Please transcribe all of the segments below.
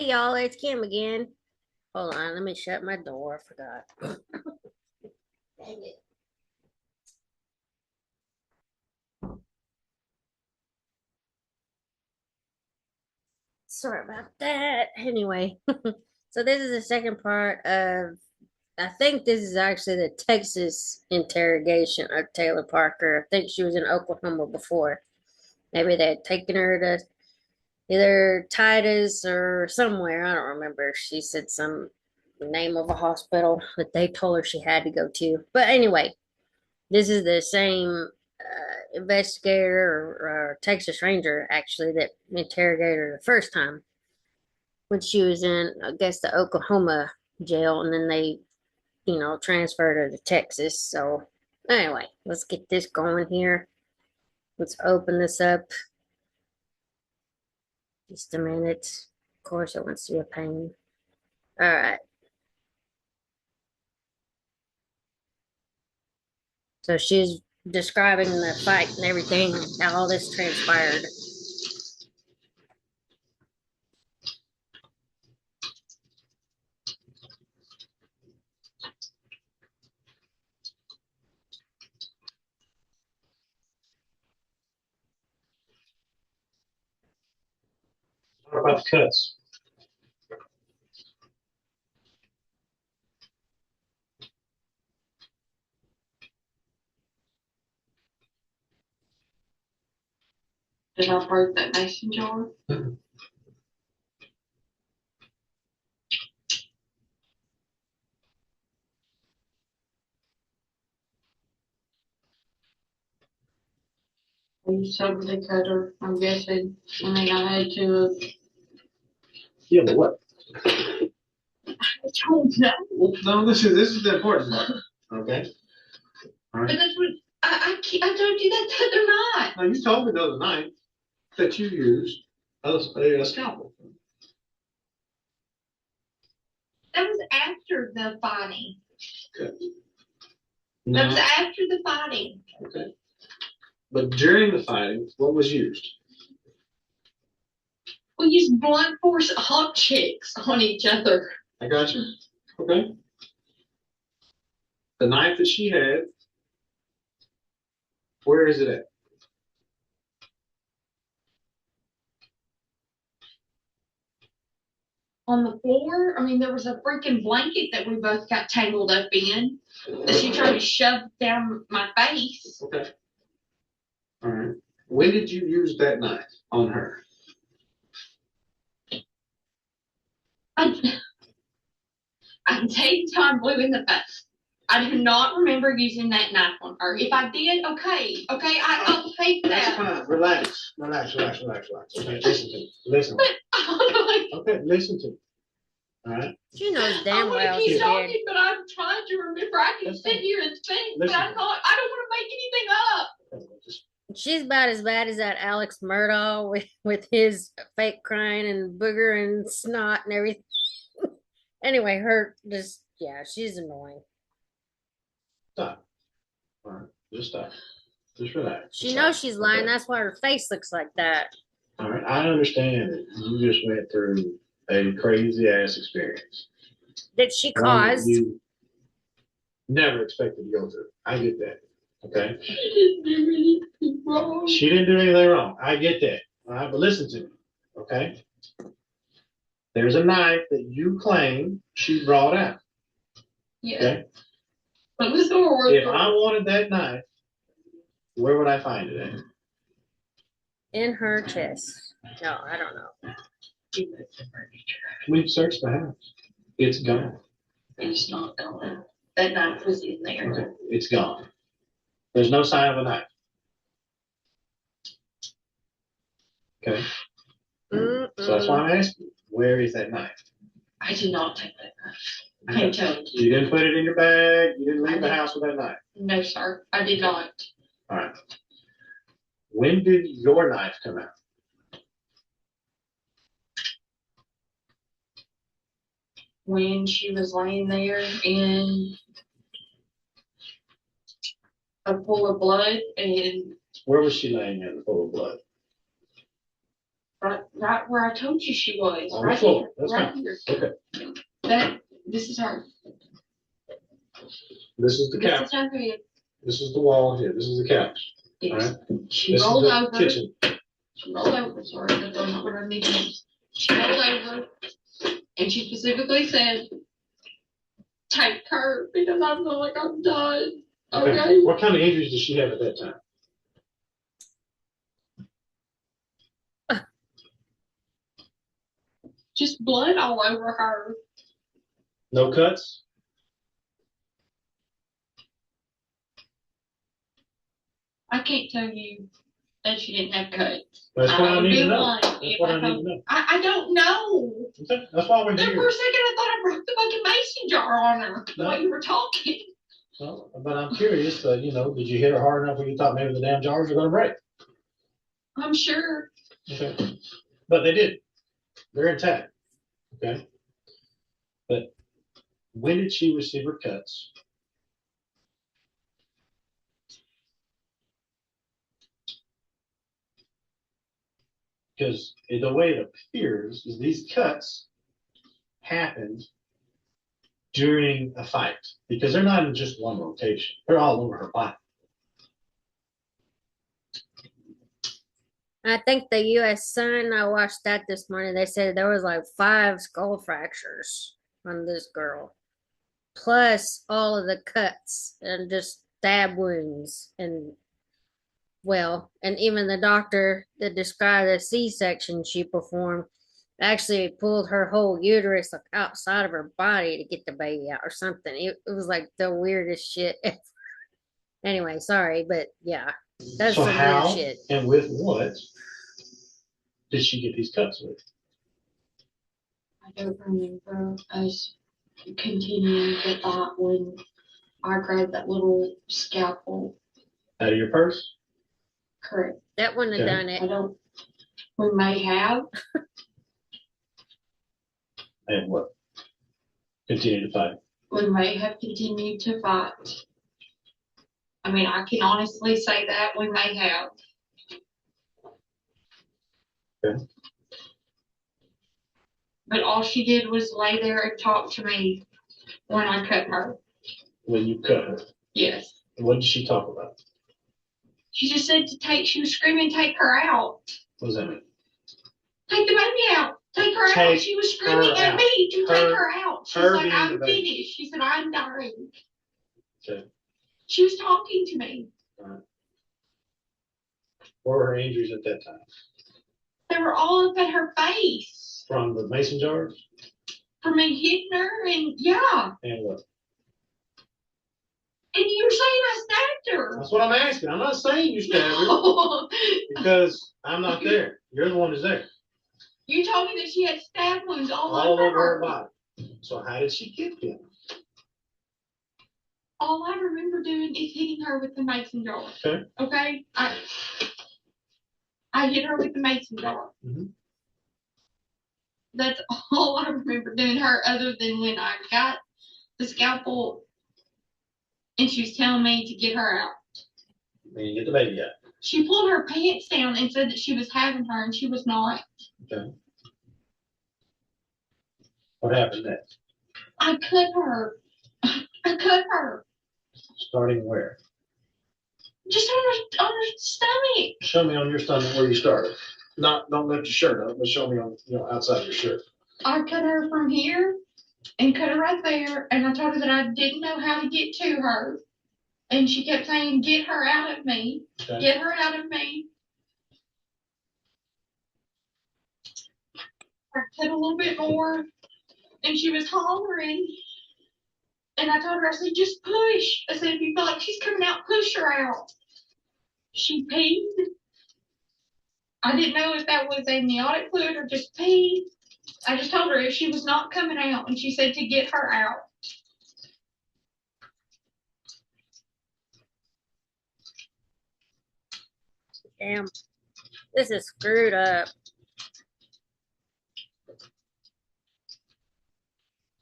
Hey y'all, it's Kim again. Hold on, let me shut my door. I forgot. Dang it. Sorry about that. Anyway, so this is the second part of, I think this is actually the Texas interrogation of Taylor Parker. I think she was in Oklahoma before. Maybe they had taken her to either Titus or somewhere. I don't remember. She said some name of a hospital that they told her she had to go to. But anyway, this is the same investigator or Texas Ranger actually that interrogated her the first time when she was in, I guess, the Oklahoma jail, and then they, transferred her to Texas. So anyway, let's get this going here. Let's open this up. Just a minute. Of course, it wants to be a pain. All right. So she's describing the fight and everything, how all this transpired. What about the cuts? Did I break that mason jar? You totally cut her, I'm guessing. I mean, I had to. Yeah, but what? I don't know. Well, no, this is the important part. Okay. All right. But that's what I told you that the other night. Now you told me the other night that you used a scalpel. That was after the fighting. Okay. That was after the fighting. Okay. But during the fighting, what was used? We used blunt force objects on each other. I got you. Okay. The knife that she had, where is it at? On the floor, I mean, there was a freaking blanket that we both got tangled up in that she tried to shove down my face. Okay. All right. When did you use that knife on her? I can tell you time blue in the face. I do not remember using that knife on her. If I did, okay, I'll take That's that. fine. Relax. Okay, listen to me. Listen. Okay, listen to me. All right. She knows damn I want well to she keep did. talking, but I'm trying to remember. I can sit here and think, but I don't want to make anything up. She's about as bad as that Alex Murdaugh with his fake crying and booger and snot and everything. Anyway, she's annoying. Stop. All right. Just stop. Just relax. She knows she's lying. Okay. That's why her face looks like that. All right. I understand that you just went through a crazy ass experience that she caused. You never expected to go through. I get that. Okay. She didn't do anything wrong. She didn't do anything wrong. I get that. All right. But listen to me. Okay. There's a knife that you claim she brought out. Yeah. Okay. But if I wanted that knife, where would I find it at? In her chest. No, I don't know. We've searched the house. It's gone. It's not gone. That knife was in there. Okay. It's gone. There's no sign of a knife. Okay. So that's why I'm asking you, where is that knife? I did not take that knife. I can't tell you. You didn't put it in your bag? You didn't leave the house with that knife? No, sir. I did not. All right. When did your knife come out? When she was laying there in a pool of blood, and where was she laying in a pool of blood? Right right where I told you she was. On the Right floor. here. That's Right fine. here. Okay. This is her. This is the This couch. is her head. This is the wall here. This is the couch. All Yes. right. She This is rolled the over. kitchen. She rolled over. Sorry, that's not what I need to use. She rolled over, and she specifically said, "Take her," because I feel like I'm done. Okay. What kind of injuries did she have at that time? Just blood all over her. No cuts? I can't tell you that she didn't have cuts. That's what I would need be to know. lying That's if what I I need told- to know. I don't know. Okay. That's why we're And for a here. second, I thought I broke the fucking mason jar on her No. while you were talking. Well, but I'm curious, did you hit her hard enough when you thought maybe the damn jars were going to break? I'm sure. Okay. But they did. They're intact. Okay. But when did she receive her cuts? Because the way it appears is these cuts happened during a fight because they're not in just one location. They're all over her body. I think the U.S. Sun, I watched that this morning. They said there was like 5 skull fractures on this girl, plus all of the cuts and just stab wounds. And even the doctor that described the C-section she performed actually pulled her whole uterus like outside of her body to get the baby out or something. It was like the weirdest shit. Anyway, sorry, but yeah, that's So some how weird shit. and with what did she get these cuts with? I don't remember us continuing the fight when I grabbed that little scalpel. Out of your purse? Correct. That wouldn't have Okay. done it. I don't. We may have. And what? Continue to fight. We may have continued to fight. I mean, I can honestly say that we may have. Okay. But all she did was lay there and talk to me when I cut her. When you cut her? Yes. What did she talk about? She just said to take, she was screaming, take her out. What does that mean? Take the baby out. Take her out. She was screaming at me to take her out. She's like, I'm finished. She said, I'm dying. Okay. She was talking to me. What were her injuries at that time? They were all up at her face. From the mason jars? For me hitting her and yeah. And what? And you were saying I stabbed her. That's what I'm asking. I'm not saying you stabbed her because I'm not there. You're the one who's there. You told me that she had stab wounds all over over her body. So how did she get them? All I remember doing is hitting her with the mason jar. Okay. Okay? I hit her with the mason jar. Mhm. That's all I remember doing her other than when I got the scalpel and she was telling me to get her out. And you get the baby out. She pulled her pants down and said that she was having her and she was not. Okay. What happened next? I cut her. I cut her. Starting where? Just on her stomach. Show me on your stomach where you started. Don't lift your shirt up, but show me on outside your shirt. I cut her from here and cut her right there, and I told her that I didn't know how to get to her. And she kept saying, get her out of me. Okay. Get her out of me. I cut a little bit more, and she was hollering. And I told her, I said, just push. I said, if you feel like she's coming out, push her out. She peed. I didn't know if that was amniotic fluid or just pee. I just told her if she was not coming out, and she said to get her out. Damn, this is screwed up.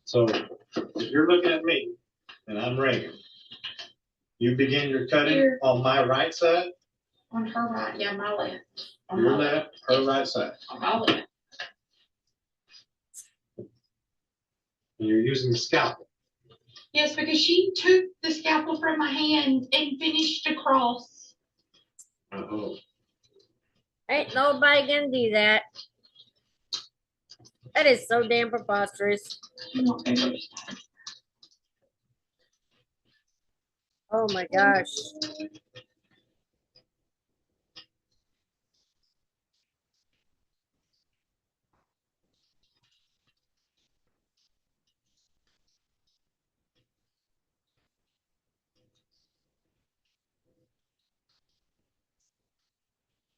So if you're looking at me and I'm Reagan, you begin your cutting Here. on my right side. On her right, yeah, my left. On Your my left, her right side. On my left. And you're using the scalpel. Yes, because she took the scalpel from my hand and finished across. Oh. Ain't nobody gonna do that. That is so damn preposterous. Oh my gosh.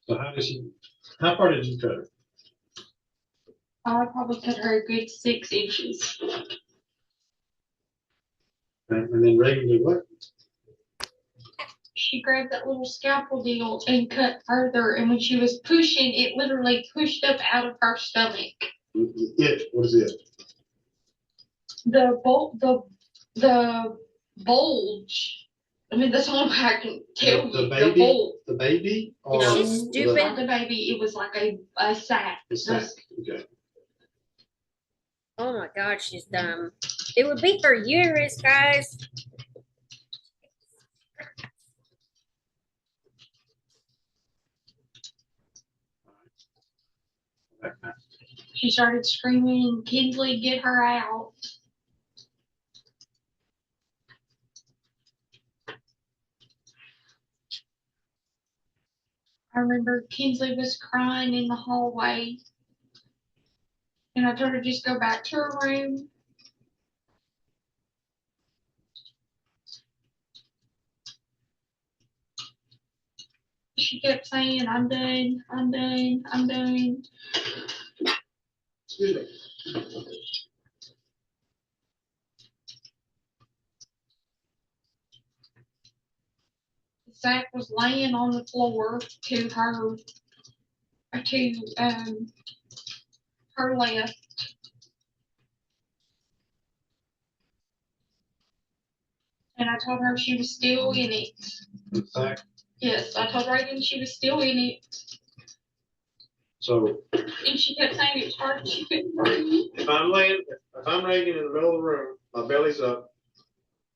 So how far did you cut her? I probably cut her a good 6 inches. And then Reagan did what? She grabbed that little scalpel deal and cut further, and when she was pushing, it literally pushed up out of her stomach. What is it? The bulge. I mean, that's all I can tell you. The baby? The bulge. The baby? Or no, She's stupid. Not the baby. It was like a sack. The sack. Okay. Oh my god, she's dumb. It would be her uterus, guys. She started screaming, "Kinsley, get her out!" I remember Kinsley was crying in the hallway, and I told her to just go back to her room. She kept saying, "I'm done, I'm done, I'm done." Excuse me. The sack was laying on the floor to her left. And I told her she was still in it. The sack. Yes, I told Reagan she was still in it. So. And she kept saying it was hard, she couldn't breathe. If I'm Reagan in the middle of the room, my belly's up.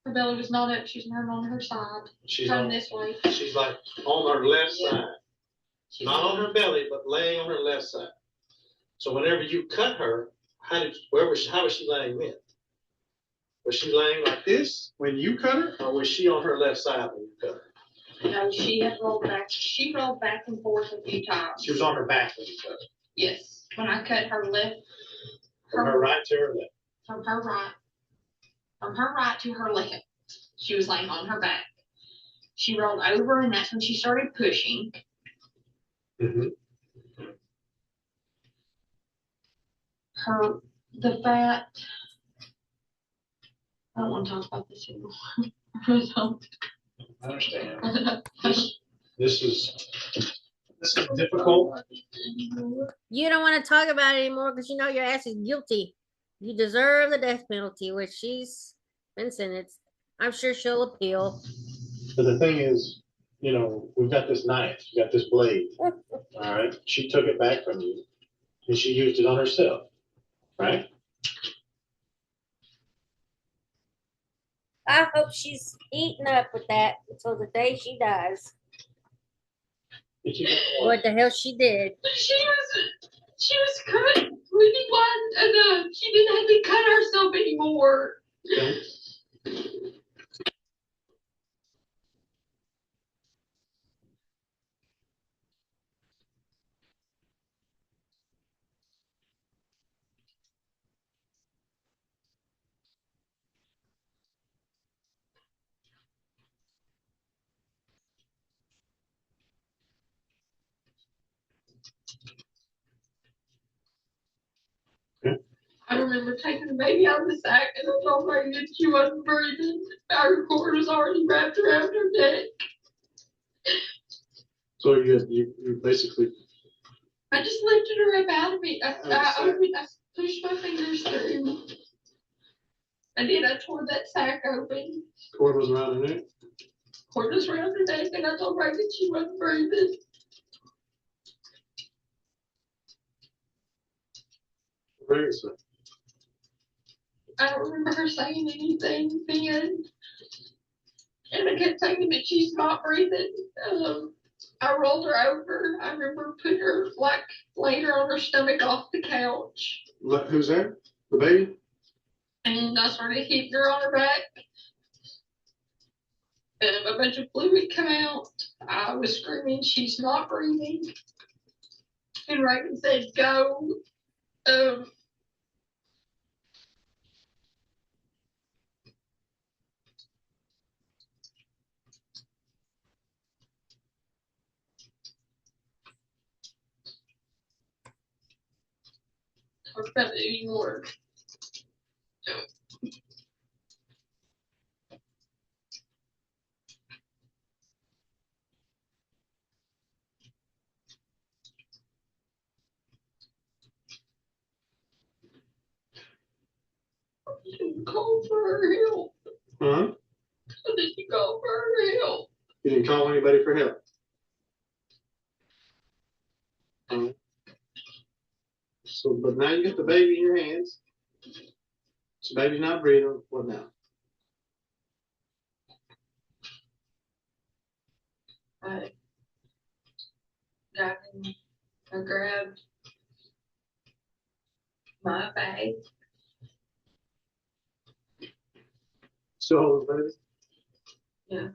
Her belly was not up, she's not on her side. She's turned this way. She's like on her left side. Not on her belly, but laying on her left side. So whenever you cut her, how was she laying then? Was she laying like this when you cut her, or was she on her left side when you cut her? No, she had rolled back. She rolled back and forth a few times. She was on her back when you cut her. Yes, when I cut her left. From her right to her left. From her right to her left. She was laying on her back. She rolled over, and that's when she started pushing. Mm-hmm. The fat. I don't want to talk about this anymore. I understand. This is difficult. You don't want to talk about it anymore because you know your ass is guilty. You deserve the death penalty, which she's been sentenced. I'm sure she'll appeal. But the thing is, we've got this knife, we got this blade. All right. She took it back from you and she used it on herself. Right? I hope she's eating up with that until the day she dies. What the hell she did? She was cut really wide enough. She didn't have to cut herself anymore. Okay. I remember taking the baby out of the sack and I told her that she wasn't breathing. Our cord was already wrapped around her neck. So you basically. I just lifted her up out of it. I pushed my fingers through. I did. I tore that sack open. Cord was around her neck? cordless around her neck, and I told her that she wasn't breathing. Very so. I don't remember her saying anything then. And I kept thinking that she's not breathing. I rolled her over. I remember putting her, like, laying her on her stomach off the couch. Who's there? The baby? And I started hitting her on her back. And a bunch of fluid come out. I was screaming, she's not breathing. And Reagan said, go. Um, talk about it anymore. Call for help. Huh? So did you call for help? You didn't call anybody for help? So, but now you got the baby in your hands. So baby's not breathing. What now? I got in, I grabbed my bag. So, baby? Yeah.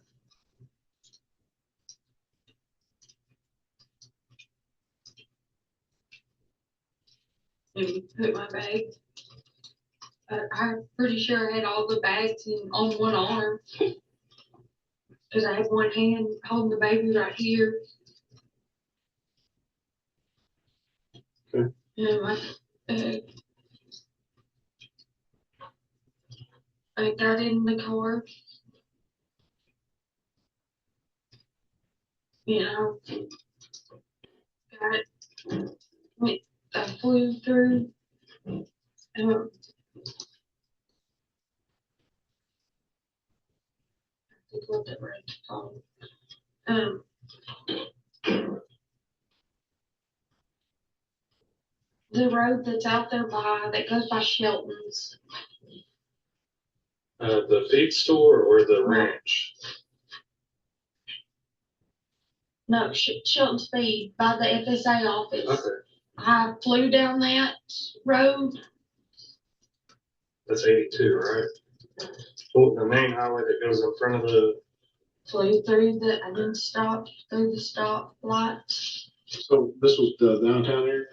And put my bag. I'm pretty sure I had all the bags on one arm. Because I have one hand holding the baby right here. Okay. And I got in the car. You know, I flew through. Um, whatever it's called. Um, the road that's out there that goes by Shelton's. The feed store or the ranch? No, Shelton's Feed by the FSA office. Okay. I flew down that road. That's 82, right? Well, the main highway that goes in front of the. Flew through I didn't stop through the stop lights. So this was the downtown area?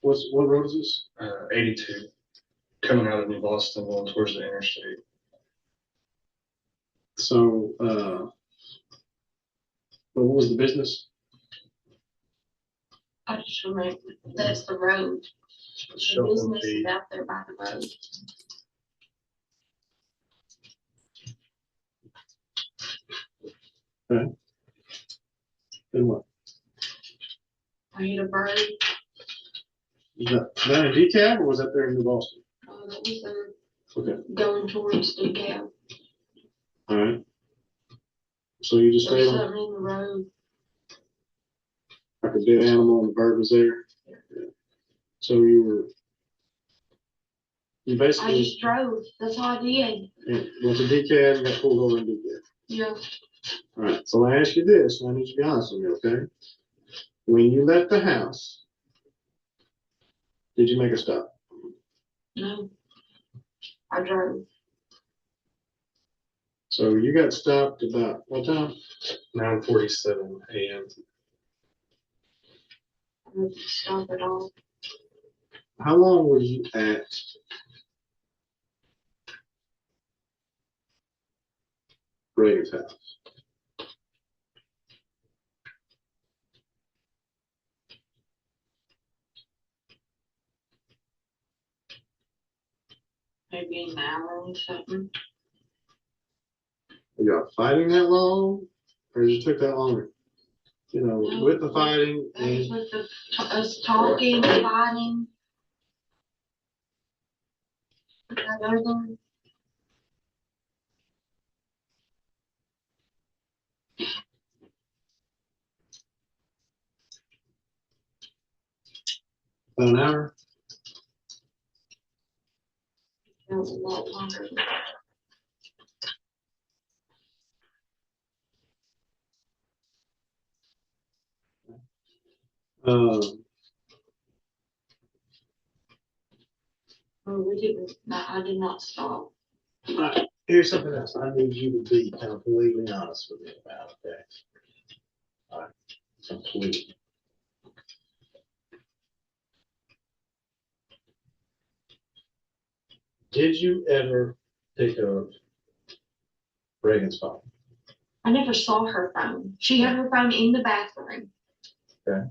What road is this? 82. Coming out of New Boston, going towards the interstate. So, what was the business? I just remember that's the road. The business is out there by the road. Okay. Then what? I hit a bird. Was that in DeKalb or was that there in New Boston? Oh, that was there. Okay. Going towards DeKalb. All right. So you just There's stayed on something in the road. like a dead animal and the bird was there? Yeah. So you I basically just drove. That's all I did. went to DeKalb and got pulled over in DeKalb. Yeah. All right. So I ask you this, and I need you to be honest with me, okay? When you left the house, did you make a stop? No. I drove. So you got stopped about what time? 9:47 a.m. I didn't stop at all. How long were you at Reagan's house? Maybe an hour or something. Were y'all fighting that long? Or it just took that long? You know, No, with the fighting that was and with us talking, fighting. I go there. About an hour? It was a lot longer. Um, Oh, we didn't. I did not stop. all right, here's something else. I need you to be completely honest with me about, okay? All right, completely. Did you ever pick up Reagan's phone? I never saw her phone. She had her phone in the bathroom. Okay.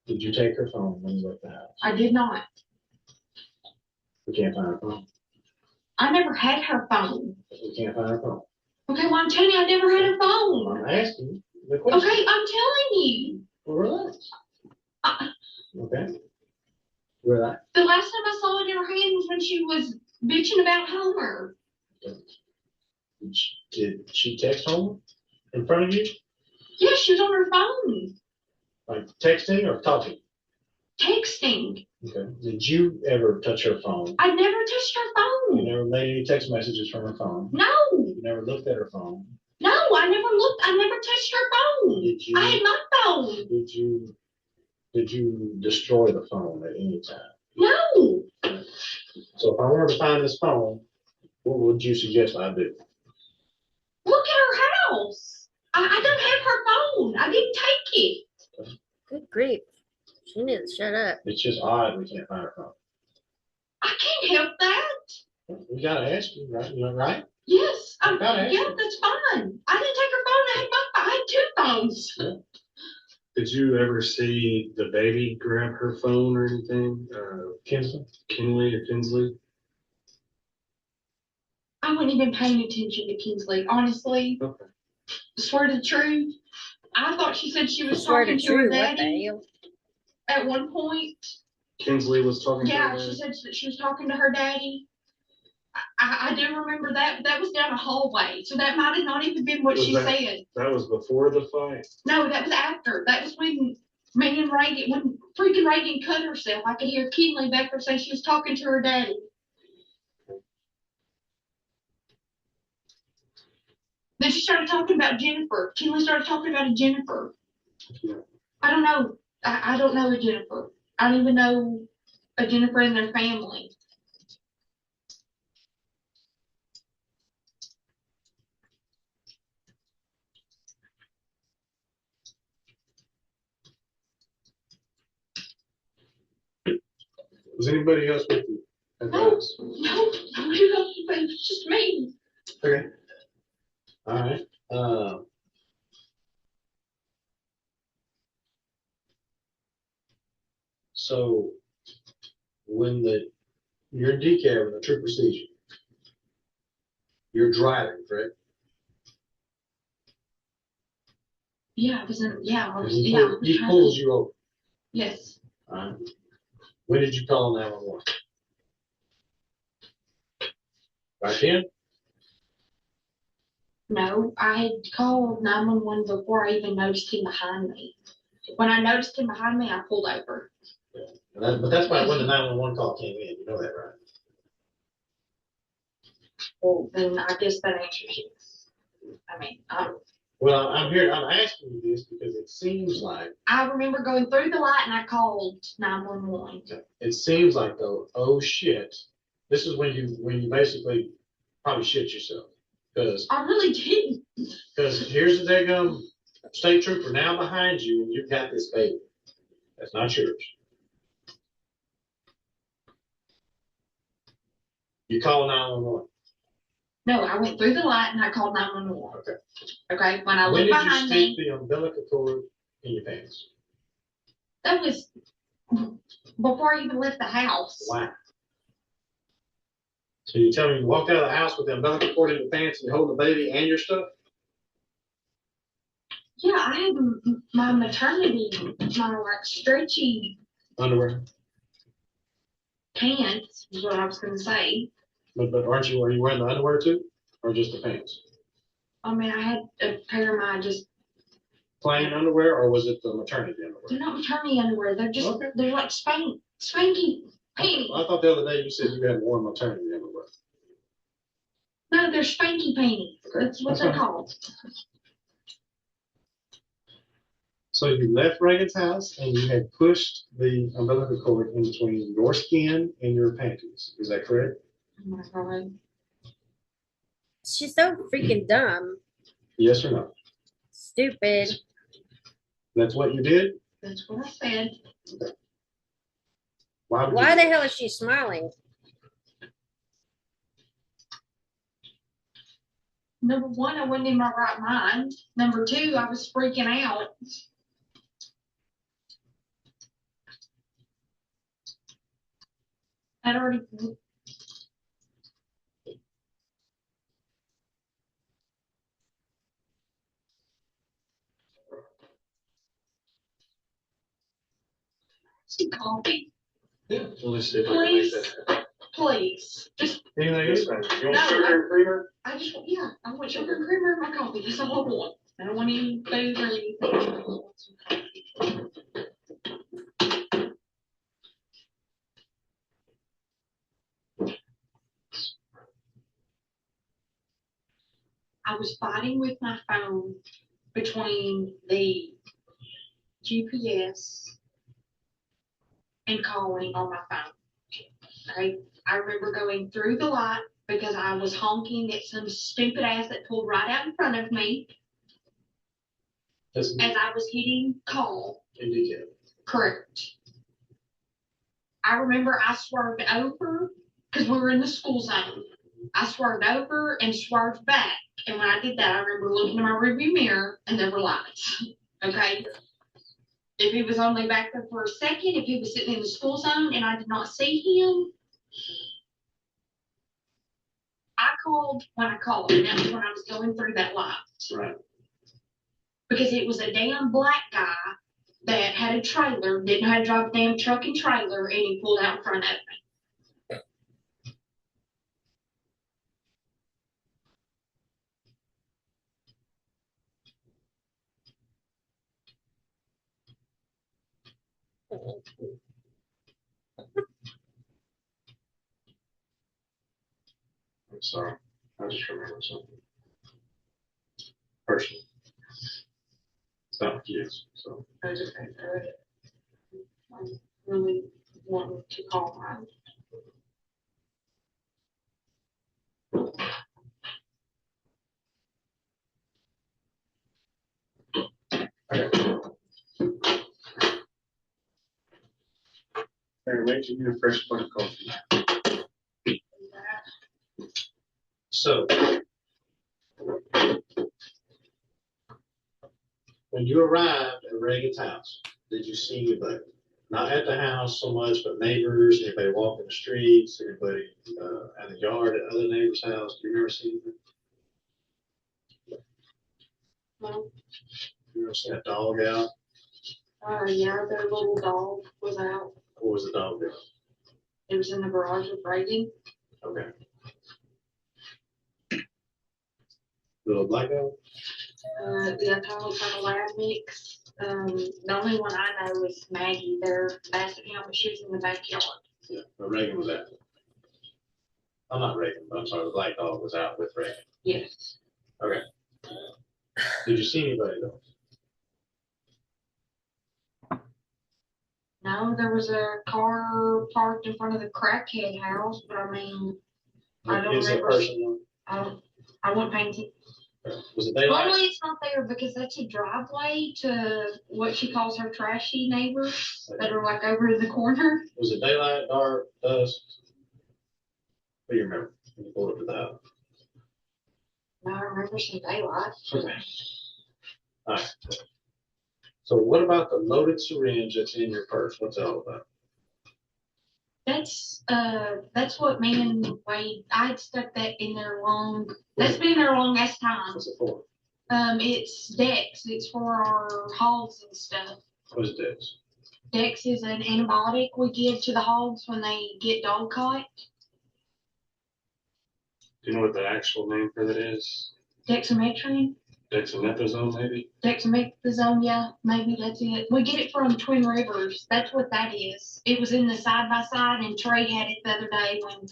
Did you take her phone when you left the house? I did not. We can't find her phone. I never had her phone. We can't find her phone. Okay, well, I'm telling you, I never had her phone. I'm asking you the question. Okay, I'm telling you. Well, relax. I, Okay. Relax. the last time I saw it in her hand was when she was bitching about Homer. Did she text home in front of you? Yeah, she was on her phone, Like texting or talking? texting. Okay. Did you ever touch her phone? I never touched her You phone. never made any text messages from her phone? No, You never looked at her phone? no, I never looked. I never touched her phone. Did you? I had my phone. Did you destroy the phone at any time? No. So if I wanted to find this phone, what would you suggest I do? Look at her house. I don't have her phone. I didn't take it. Good grief. She needs to shut up. It's just odd we can't find her phone. I can't help that. We gotta ask you, right? You know, right? Yes, I gotta ask yeah, you. that's fine. I didn't take her phone. I had two phones. Did you ever see the baby grab her phone or anything? Kinsley? Kinley or Kinsley? I wasn't even paying attention to Kingsley, honestly. Okay. Swear to the truth. I thought she said she was Swear talking to to her true, what the daddy hell? at one point. Kinsley was talking to Yeah, her. she said that she was talking to her daddy. I do remember that. That was down a hallway, so that might have not even been what Was she that- said. That was before the fight. No, that was after. That was when me and Reagan, when freaking Reagan cut herself. I could hear Kinley back there say she was talking to her daddy. Then she started talking about Jennifer. Kinley started talking about a Jennifer. Yeah. I don't know. I don't know a Jennifer. I don't even know a Jennifer in their family. Was anybody else with you? at the No, house? no, nobody else, but it's just me. Okay. All right. So when you're in decaf and the trooper sees you, you're driving, correct? Yeah, I was in, yeah, I And was, he, yeah. he pulls you over. Yes. All right. When did you call 911? Right then? No, I had called 911 before I even noticed him behind me. When I noticed him behind me, I pulled over. But that's why when the 911 call came in, you know that, right? Well, then I guess that answers yes. I mean, Well, I'm asking you this because it seems like I remember going through the light and I called 911. though, oh shit, this is when you basically probably shit yourself because I really didn't. here's the daggum state trooper now behind you and you've got this baby that's not yours. You call 911. No, I went through the light and I called 911. Okay. Okay, when I When looked did you behind stick me, the umbilical cord in your pants? that was before I even left the house. Wow. So you tell me you walked out of the house with the umbilical cord in your pants and you're holding the baby and your stuff? Yeah, I had my maternity, my like stretchy Underwear. pants, is what I was gonna say. But are you wearing the underwear too? Or just the pants? I mean, I had a pair of my just plain underwear, or was it the maternity They're underwear? not maternity underwear. They're just Okay. they're like spanky panties. Well, I thought the other day you said you had worn maternity underwear. No, they're spanky panties. That's what That's they're fine. called. So you left Reagan's house and you had pushed the umbilical cord in between your skin and your panties. Is that correct? Oh my God. She's so freaking dumb. Yes or no? Stupid. That's what you did? That's what I said. Why would Why you the do hell is she smiling? Number one, I wasn't in my right mind. Number two, I was freaking out. I'd already. Some coffee, Yeah. Let's see if I can make that. please. Just anything Yes, else? ma'am. You want No, sugar and creamer? I just want, yeah, I want sugar and creamer in my coffee. That's all I want. I don't want any food or anything. I was fighting with my phone between the GPS and calling on my phone. Okay, I remember going through the light because I was honking at some stupid ass that pulled right out in front of me That's as I was hitting call. indicative. Correct. I remember I swerved over because we were in the school zone. I swerved over and swerved back. And when I did that, I remember looking in my rearview mirror and there were lights. Okay. If he was only back there for a second, if he was sitting in the school zone and I did not see him, I called when I called, and that was when I was going through that light. Right. Because it was a damn black guy that had a trailer, didn't know how to drive a damn truck and trailer, and he pulled out in front of me. I'm sorry. I just remembered something. Personally. It's not with kids, so. I just think I'm really wanting to call mine. Mary, make you a fresh pot of coffee. So. When you arrived at Reagan's house, did you see anybody? Not at the house so much, but neighbors, anybody walking the streets, anybody in the yard at other neighbors' house? Do you ever see anything? No. You ever see a dog out? Yeah, their little dog was out. Or was the dog there? It was in the garage with Reagan. Okay. Little black dog? Yeah, kind of lab mix. The only one I know is Maggie, their basset hound, but she was in the backyard. Yeah, but Reagan was out. I'm not Reagan, but I'm sorry, the black dog was out with Reagan. Yes. Okay. Did you see anybody though? No, there was a car parked in front of the crackhead house, but I mean, I don't Is there a remember. person? I won't paint it. Was it daylight? Normally it's not there because that's a driveway to what she calls her trashy neighbors that are like over in the corner. Was it daylight, dark, dusk? What do you remember when you pulled up to the house? I remember some daylight. Okay. All right. So what about the loaded syringe that's in your purse? What's that all about? That's what me and Wade, I had stuck that in there long. That's been in there a long ass time. What's it for? It's Dex. It's for our hogs and stuff. What is this? Dex is an antibiotic we give to the hogs when they get dog caught. Do you know what the actual name for that is? Dexamethasone. Dexamethasone, maybe? Dexamethasone, yeah, maybe that's it. We get it from Twin Rivers. That's what that is. It was in the side by side, and Trey had it the other day when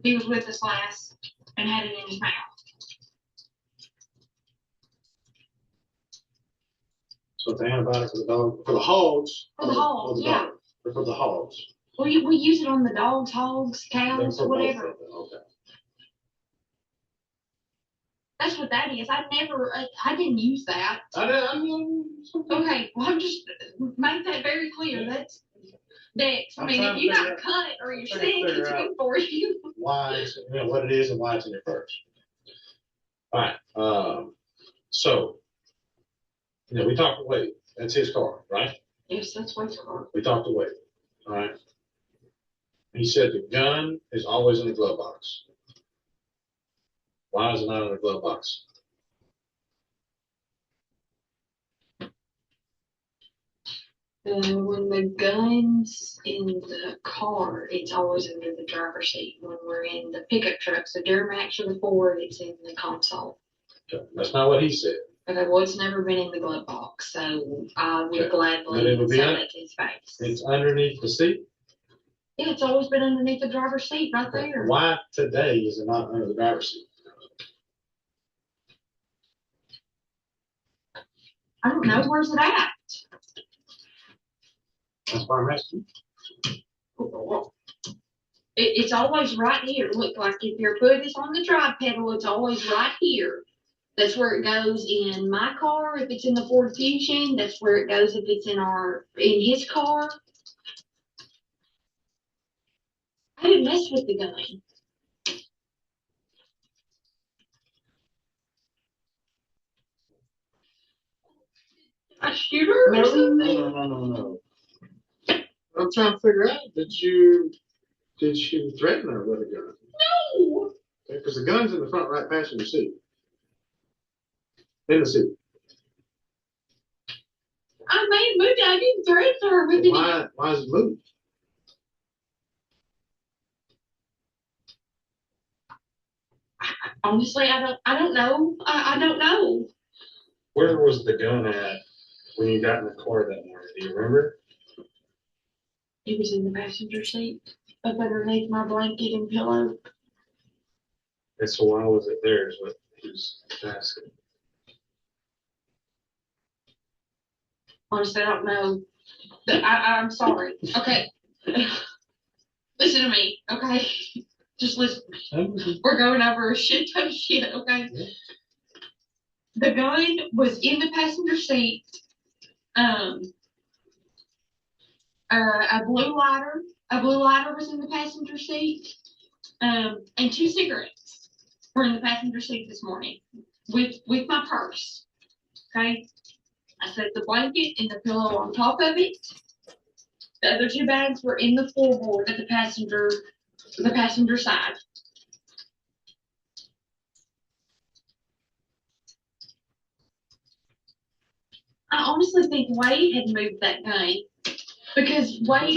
he was with us last and had it in his mouth. So it's an antibiotic for the dog, for the hogs. For the hogs, or yeah. dog, or for the hogs. We use it on the dogs, hogs, They're cows, for both whatever. of them, okay. That's what that is. I didn't use that. Okay, well, I'm just make that very clear. That's Dex. I I'm mean, trying if to you figure got a cut or you're trying sick, to figure it's out- good for you. Why, what it is and why it's in your purse. All right, so, we talked to Wade, that's his car, right? Yes, that's what's hard. We talked to Wade, all right? He said the gun is always in the glove box. Why is it not in the glove box? When the gun's in the car, it's always under the driver's seat. When we're in the pickup trucks, the Duramax or the Ford, it's in the console. Okay, that's not what he said. Okay, well, it's never been in the glove box, so I would Okay. gladly But it would be say un- that to his face. It's underneath the seat. Yeah, it's always been underneath the driver's seat right there. Why today is it not under the driver's seat? I don't know, where's it at? That's why I'm asking. It's always right here. Look, like if your foot is on the drive pedal, it's always right here. That's where it goes in my car. If it's in the Ford Fusion, that's where it goes if it's in his car. I didn't mess with the gun. I shoot her or something? No. I'm trying to figure out, did you threaten her with a gun? No. Because the gun's in the front right passenger seat. In the seat. I may have moved it. I didn't threaten her with it. Why is it moved? Honestly, I don't know. I don't know. Where was the gun at when you got in the car that morning? Do you remember? It was in the passenger seat, up underneath my blanket and pillow. And so why was it there is what he's asking. Honestly, I don't know. I'm sorry. Okay. Listen to me, okay? Just listen. We're going over a shit ton of shit, okay? Yeah. The gun was in the passenger seat. A blue lighter. A blue lighter was in the passenger seat. And 2 cigarettes were in the passenger seat this morning with my purse. Okay. I set the blanket and the pillow on top of it. The other 2 bags were in the floorboard at the passenger side. I honestly think Wade had moved that gun because Wade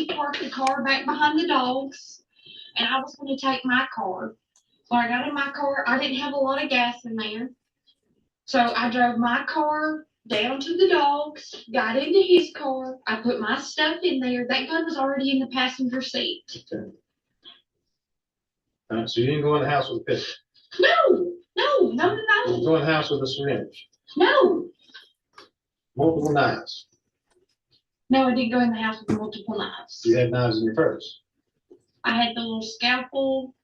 parked the car back behind the dogs, and I was going to take my car. When I got in my car, I didn't have a lot of gas in there, so I drove my car down to the dogs, got into his car. I put my stuff in there. That gun was already in the passenger seat. Okay. So you didn't go in the house with a pistol? No. You go in the house with a syringe? No. Multiple knives? No, I didn't go in the house with multiple knives. You had knives in your purse? I had the little scalpel.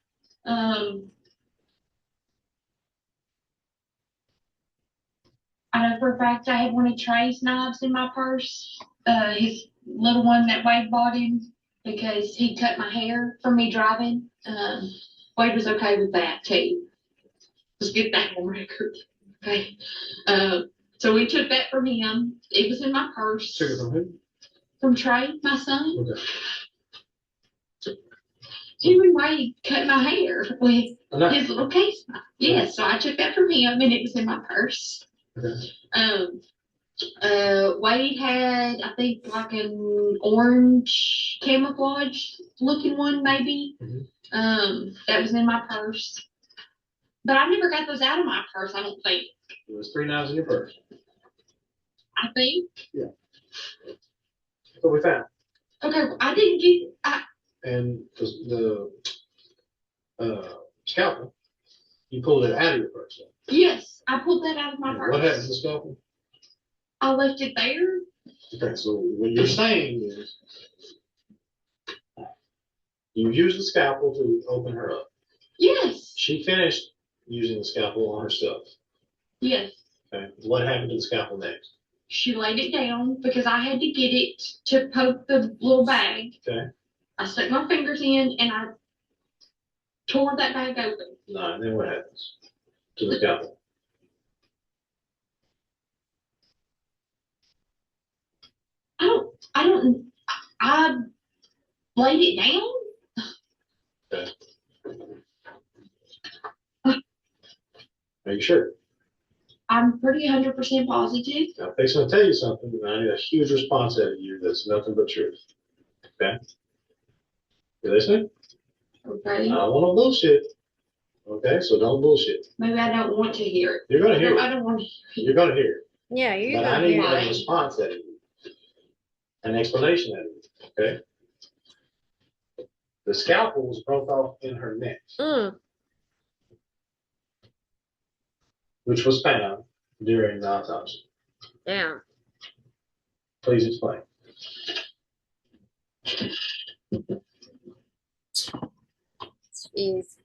I know for a fact I had one of Trey's knives in my purse. His little one that Wade bought him because he cut my hair for me driving. Wade was okay with that too. Let's get that on record. Okay. So we took that from him. It was in my purse. Took it from who? From Trey, my son. Okay. Him and Wade cut my hair with Okay. his little case knife. Yes, so I took that from him and it was in my purse. Okay. Wade had, I think, like an orange camouflage looking one, maybe. Mhm. That was in my purse. But I never got those out of my purse, I don't think. There was 3 knives in your purse. I think. So we found. Okay, I didn't get. And the scalpel, you pulled it out of your purse. Yes, I pulled that out of my And purse. what happened to the scalpel? I left it there. Okay, so what you're saying is you used the scalpel to open her up. Yes. She finished using the scalpel on herself. Yes. Okay, what happened to the scalpel next? She laid it down because I had to get it to poke the little bag. Okay. I stuck my fingers in and I tore that bag open. No, and then what happens to the scalpel? I laid it down. Okay. Are you sure? I'm pretty 100% positive. Now, if they're going to tell you something, then I need a huge response out of you that's nothing but truth. Okay? You listening? Okay. I don't want no bullshit. Okay? So don't bullshit. Maybe I don't want to hear it. You're going to hear I it. don't want to hear it. You're going to hear it. Yeah, you're But I gonna need hear a it. response out of you. An explanation out of you. Okay? The scalpel was broke off in her neck, Mm, which was found during the autopsy. yeah. Please explain. Jeez.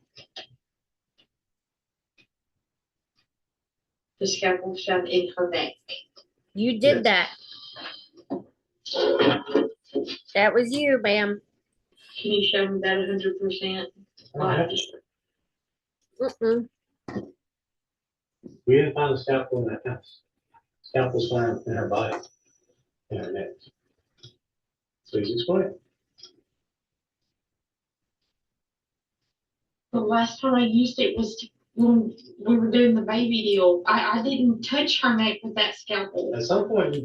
The scalpel shoved in her neck. You did that. That was you, ma'am. Can you show me that 100%? I don't have to say. Mm-mm. We didn't find the scalpel in that house. Scalpel was found in her body, in her neck. Please explain. The last time I used it was when we were doing the baby deal. I didn't touch her neck with that scalpel. At some point you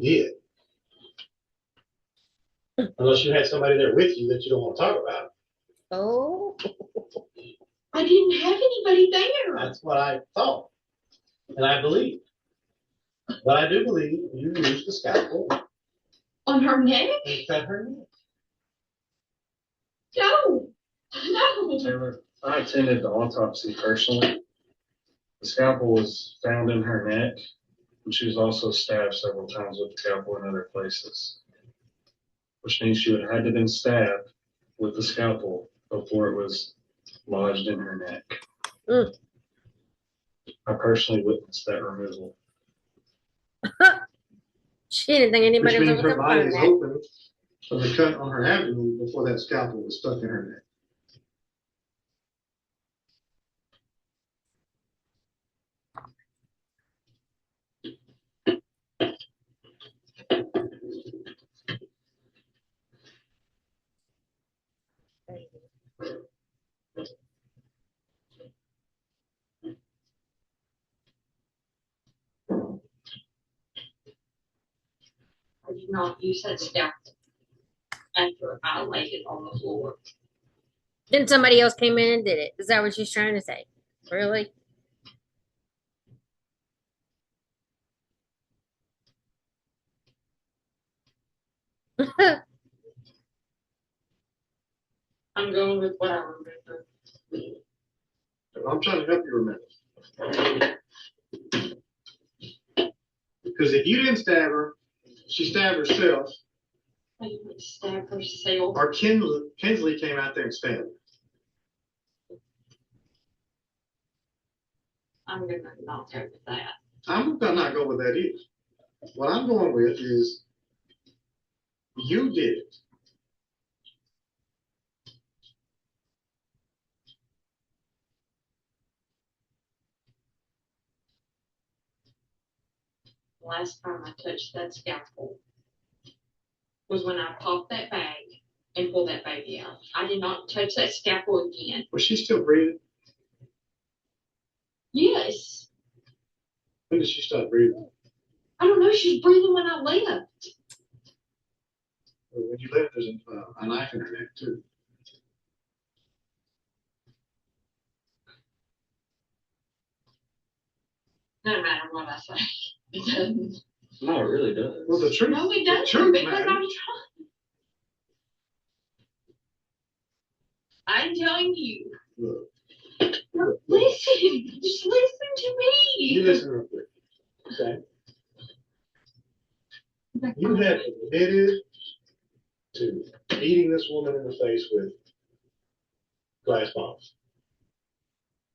did. Unless you had somebody there with you that you don't want to talk about. Oh. I didn't have anybody there. That's what I thought. And I believe. But I do believe you used the scalpel On her neck? and cut her neck. No. No. Taylor, I attended the autopsy personally. The scalpel was found in her neck, and she was also stabbed several times with the scalpel in other places, which means she would have had to have been stabbed with the scalpel before it was lodged in her neck. Mm. I personally witnessed that removal. She didn't think anybody Which was means ever her gonna body find was that. open from the cut on her abdomen before that scalpel was stuck in her neck. I did not use that scalpel after I laid it on the floor. Then somebody else came in and did it. Is that what she's trying to say? Really? I'm going with what I remember. I'm trying to help you remember. Because if you didn't stab her, she stabbed herself, I didn't stab herself. or Kinsley came out there and stabbed her. I'm gonna not go with that. I'm gonna not go with that either. What I'm going with is you did it. The last time I touched that scalpel was when I popped that bag and pulled that baby out. I did not touch that scalpel again. Was she still breathing? Yes. When did she stop breathing? I don't know. She's breathing when I left. When you left, there's a knife in her neck too. No matter what I say, it doesn't. No, it really does. Well, the truth. No, it the doesn't truth because matters. I'm trying. I'm telling you. Look, No, listen, just listen to me. you listen real quick. Okay. You have admitted to beating this woman in the face with glass bottles.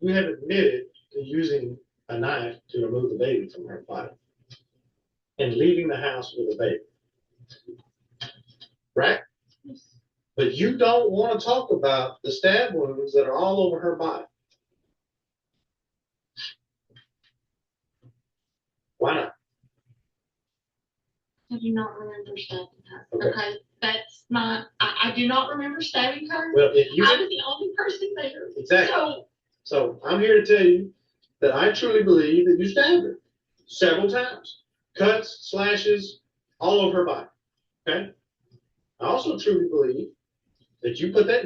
You have admitted to using a knife to remove the baby from her body and leaving the house with a baby. Right? But you don't want to talk about the stab wounds that are all over her body. Why not? I do not remember stabbing her. Okay. Okay. That's not, I do not remember stabbing her. Well, if you I was the only person there. exactly. So, So I'm here to tell you that I truly believe that you stabbed her several times. Cuts, slashes, all over her body. Okay? I also truly believe that you put that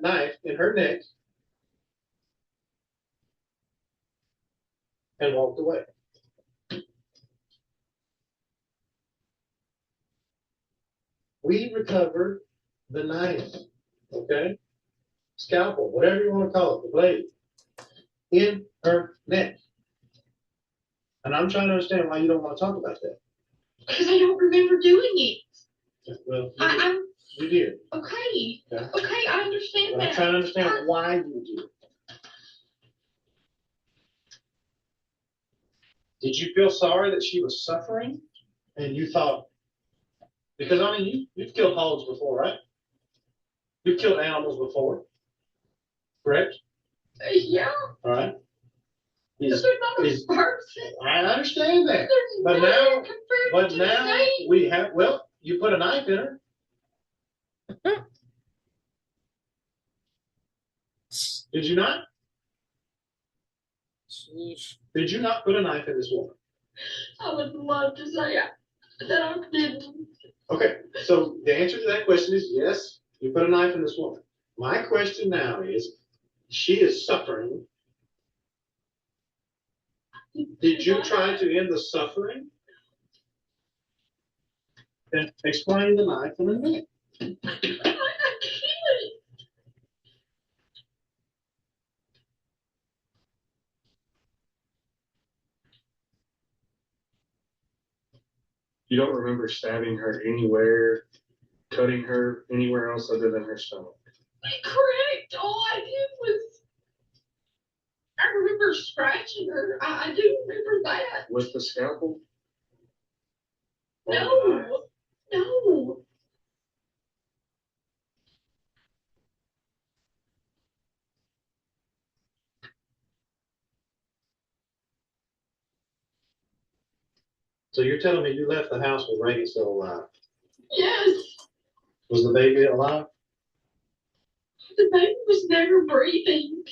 knife in her neck and walked away. We recovered the knife, okay? Scalpel, whatever you want to call it, the blade, in her neck. And I'm trying to understand why you don't want to talk about that. because I don't remember doing it. Well, I'm you did. okay. Okay. Okay, I understand But I'm that. trying to understand why you did. Did you feel sorry that she was suffering? And you thought, because I mean, you've killed hogs before, right? You've killed animals before, correct? Yeah, All right. but they're not a person. I understand that. They're But nothing now, compared but to now the same. we have, well, you put a knife in her. Did you not? Sheesh. Did you not put a knife in this woman? I would love to say that I didn't. Okay, so the answer to that question is yes, you put a knife in this woman. My question now is, she is suffering. Did you try to end the suffering? Then explain the knife in a minute. I can't. You don't remember stabbing her anywhere, cutting her anywhere else other than her stomach. Correct. All I did was, I remember scratching her. I do remember that. With the scalpel? Or the knife? No, no. So you're telling me you left the house with Reagan still alive? Yes, Was the baby alive? the baby was never breathing.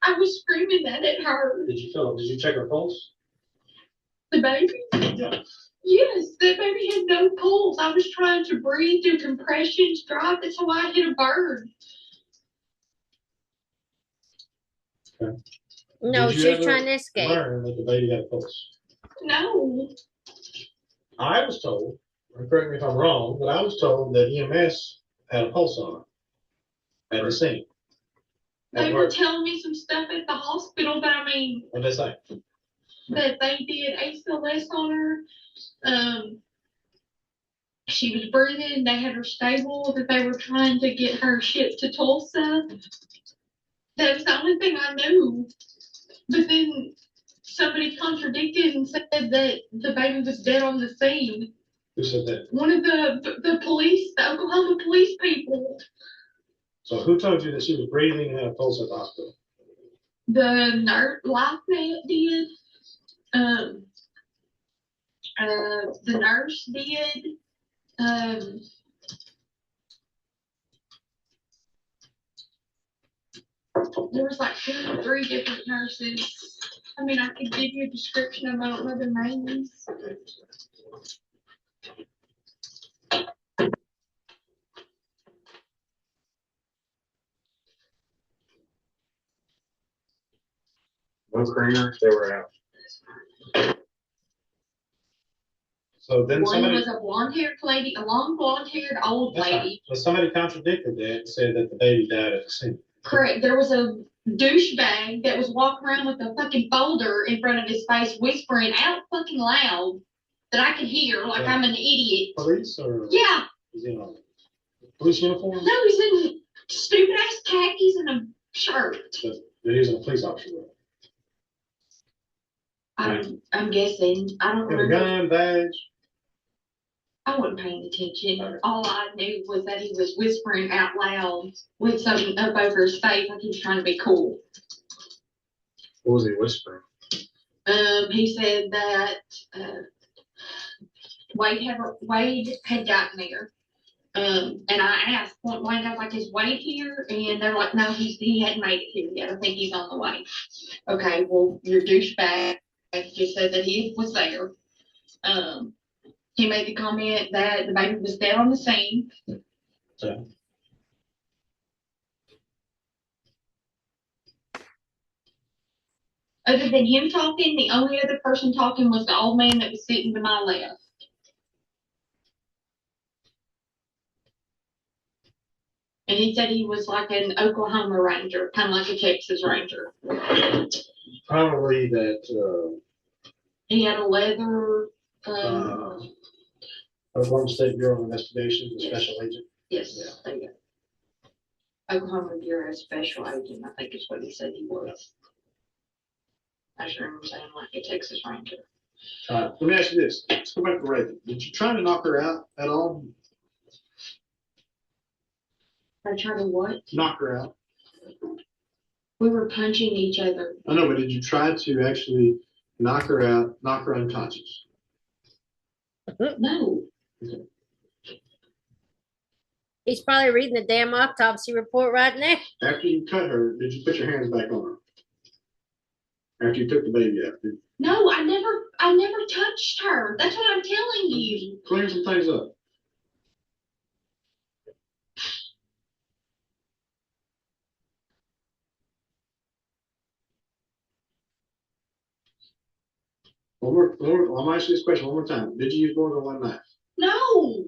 I was screaming that at her. Did you check her pulse? The baby? Yeah. Yes, the baby had no pulse. I was trying to breathe through compression stripe. That's how I hit a bird. Okay. No, Did you she was ever trying to escape. learn that the baby had a pulse? No. I was told, and correct me if I'm wrong, but I was told that EMS had a pulse on her at the scene. They At were work. telling me some stuff at the hospital, but I mean, What'd they say? that they did ACLS on her. She was breathing, they had her stable, that they were trying to get her shipped to Tulsa. That was the only thing I knew. But then somebody contradicted and said that the baby was dead on the scene. Who said that? One of the police, the Oklahoma police people. So who told you that she was breathing and had a pulse at the hospital? The nurse, LifeNet did. Um, the nurse did. Um, there was like 2 or 3 different nurses. I mean, I could give you a description of them. I don't know their names. One screener, they were out. So then One somebody, was a blonde-haired lady, a long blonde-haired old that's fine. lady. But somebody contradicted that and said that the baby died at the scene. Correct. There was a douchebag that was walking around with a fucking folder in front of his face, whispering out fucking loud that I could hear, like I'm an idiot. Police or? Yeah. Is he in a police uniform? No, he's in stupid ass khakis and a shirt. But he's a police officer. I'm guessing. I don't Have a remember. gun, badge. I wasn't paying attention. Okay. All I knew was that he was whispering out loud with something up over his face, like he was trying to be cool. What was he whispering? He said that Wade had gotten there. And I asked point blank, I was like, "Is Wade here?" And they're like, "No, he hadn't made it here yet. I think he's on the way." Okay, well, your douchebag just said that he was there. He made the comment that the baby was dead on the scene. Yeah. Other than him talking, the only other person talking was the old man that was sitting to my left. And he said he was like an Oklahoma Ranger, kind of like a Texas Ranger. Probably that, He had a leather, Oklahoma State Bureau of Investigations, a special agent. yes, Yeah. there you go. Oklahoma Bureau Special Agent, I think is what he said he was. I just remember saying like a Texas Ranger. All right, let me ask you this. Let's go back to Reagan. Did you try to knock her out at all? I tried to what? Knock her out? We were punching each other. I know, but did you try to actually knock her out, knock her unconscious? No. He's probably reading the damn autopsy report right now. After you cut her, did you put your hands back on her? After you took the baby out? No, I never touched her. That's what I'm telling you. Clear some things up. I'm gonna ask you this question one more time. Did you use more than one knife? No.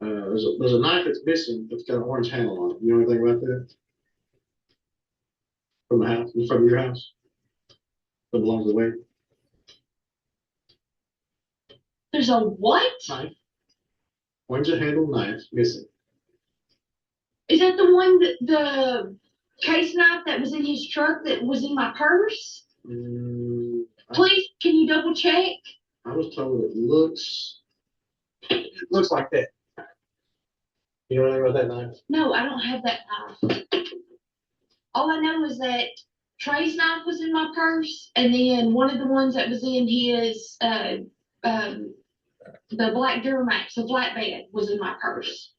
There's a knife that's missing that's got an orange handle on it. You know anything about that? From the house, in front of your house? That belongs to Wade? There's a what? Knife. Orange handle knife missing. Is that the one that the case knife that was in his truck that was in my purse? Please, can you double check? I was told it looks like that. You know anything about that knife? No, I don't have that knife. All I know is that Trey's knife was in my purse, and then one of the ones that was in his the black Duramax, the flatbed, was in my purse.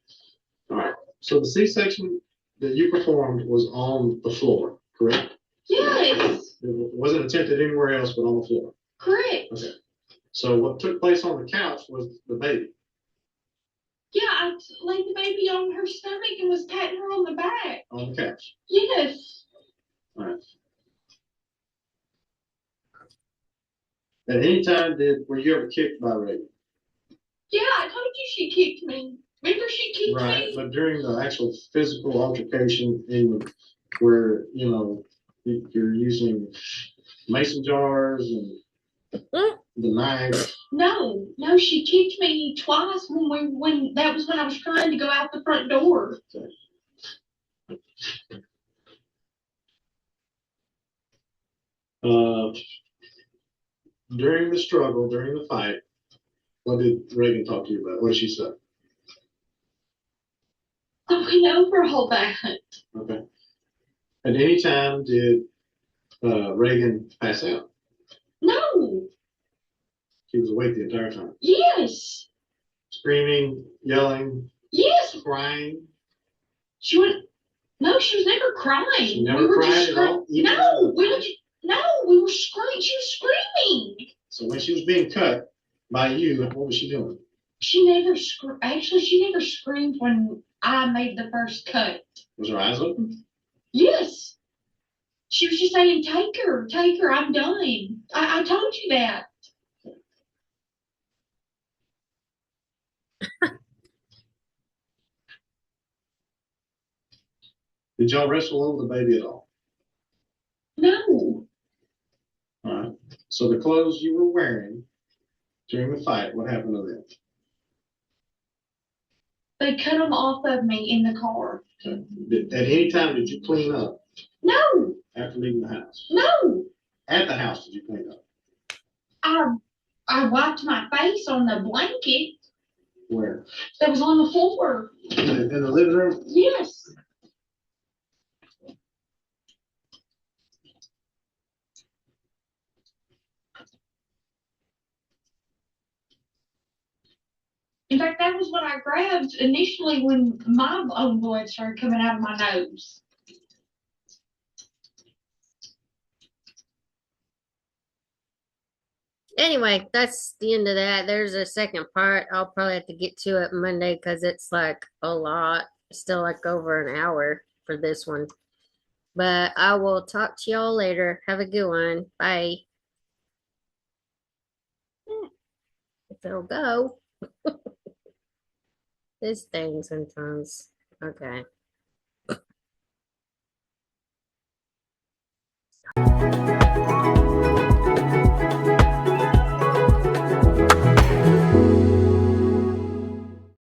All right. So the C-section that you performed was on the floor, correct? Yes. It wasn't attempted anywhere else but on the floor. Correct. Okay. So what took place on the couch was the baby. Yeah, I laid the baby on her stomach and was patting her on the back. On the couch. Yes. All right. At any time were you ever kicked by Reagan? Yeah, I told you she kicked me. Remember she kicked Right, me? but during the actual physical altercation where, you're using mason jars and the knife. No, she kicked me twice when that was when I was trying to go out the front door. During the struggle, during the fight, what did Reagan talk to you about? What did she say? I went over all that. Okay. At any time did Reagan pass out? No. She was awake the entire time. Yes. Screaming, yelling, Yes. crying. She went. No, she was never crying. She never cried at all? No, we were screaming. She was screaming. So when she was being cut by you, what was she doing? She never screamed. Actually, she never screamed when I made the first cut. Was her eyes open? Yes. She was just saying, take her, I'm done. I told you that. Did y'all wrestle over the baby at all? No, All right. So the clothes you were wearing during the fight, what happened to them? they cut them off of me in the car. Okay. At any time did you clean up No, after leaving the house? no. At the house did you clean up? I I wiped my face on the blanket Where? that was on the floor. In the living room? Yes. In fact, that was what I grabbed initially when my own blood started coming out of my nose. Anyway, that's the end of that. There's a second part. I'll probably have to get to it Monday because it's like a lot. Still like over an hour for this one. But I will talk to y'all later. Have a good one. Bye. If it'll go. This thing sometimes. Okay.